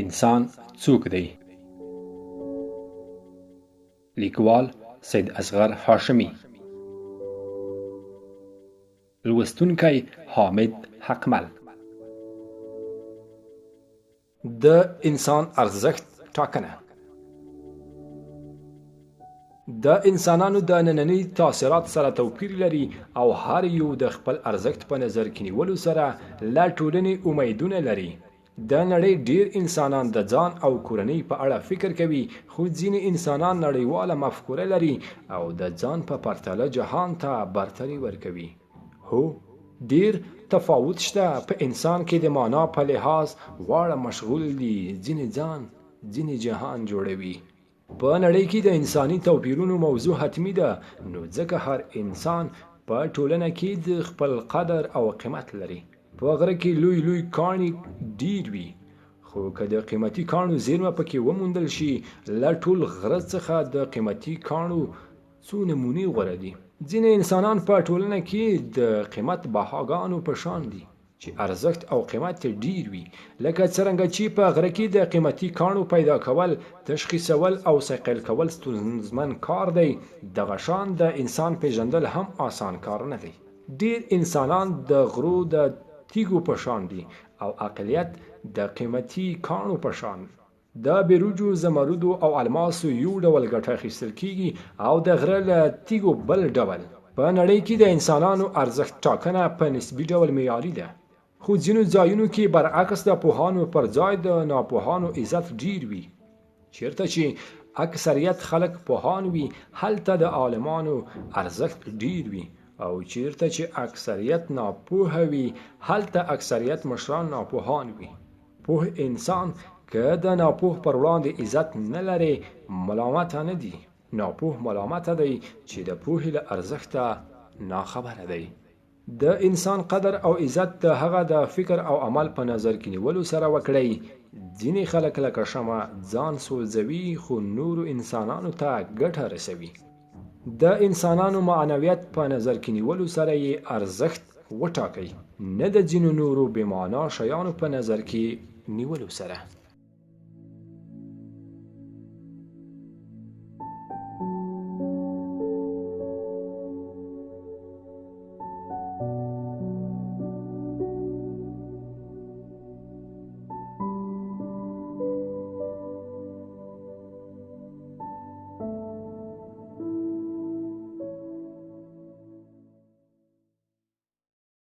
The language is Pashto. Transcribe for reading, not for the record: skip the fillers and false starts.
انسان څوک دی؟ لیکوال سید اصغر هاشمی، لوستونکی حامد حقمل. د انسان ارزښت ټاکنه. د انسانانو د ننني تاثیرات سره توپیر لري او هر یو د خپل ارزښت په نظر کې نیولو سره له ټولنې امیدونه لري. د نړۍ ډیر انسانان د ځان او کورنۍ په اړه فکر کوي، خو ځینې انسانان نړیواله مفکوره لري او د ځان په پرتله جهان ته برتري ورکوي. هو، ډیر تفاوت شته په انسان کې د معنا په لحاظ. واړه مشغول دي، ځینې ځان ځینې جهان جوړوي. په نړۍ کې د انساني توپیرونو موضوع حتمی ده، نو ځکه هر انسان په ټولنه کې د خپل قدر او قیمت لري. په غره کې لوی کاڼي ډیر وي، خو که د قیمتي کاڼو زیرمه پکې وموندل شي، له ټول غره څخه د قیمتي کاڼو څو نمونې غوره دي. ځینې انسانان په ټولنه کې د قیمت بهاګانو په شان دي چې ارزښت او قیمت ډیر وي، لکه څرنګه چې په غره کې د قیمتي کاڼو پیدا کول، تشخیصول او صقل کول ستونزمن کار دی. دغه شان د انسان پیژندل هم آسان کار نه دی. ډیر انسانان د غرو د تیږو په شان دي او اقلیت د قیمتي کاڼو په شان. د بیروجو، زمرودو او الماسو یو ډول ګټه اخیستل کیږي او د غره له تیږو بل ډول. په نړۍ کې د انسانانو ارزښت ټاکنه په نسبي ډول معیاري ده، خو ځینو ځایونو کې برعکس د پوهانو پر ځای د ناپوهانو عزت ډیر وي. چیرته چې اکثریت خلک پوهان وي، هلته د عالمانو ارزښت ډیر وي، او چیرته چې اکثریت ناپوه وي، هلته اکثریت مشران ناپوهان وي. پوه انسان که د ناپوه پر وړاندې عزت نه لري، ملامته نه دی. ناپوه ملامته دی چې د پوهې له ارزښته ناخبره دی. د انسان قدر او عزت د هغه د فکر او عمل په نظر کې نیولو سره وکړئ. ځینې خلک لکه شمع ځان سوځوي، خو نورو انسانانو ته ګټه رسوي. د انسانانو معنویت په نظر کې نیولو سره یې ارزښت وټاکئ، نه د ځینو نورو بې معنا شیانو په نظر کې نیولو سره.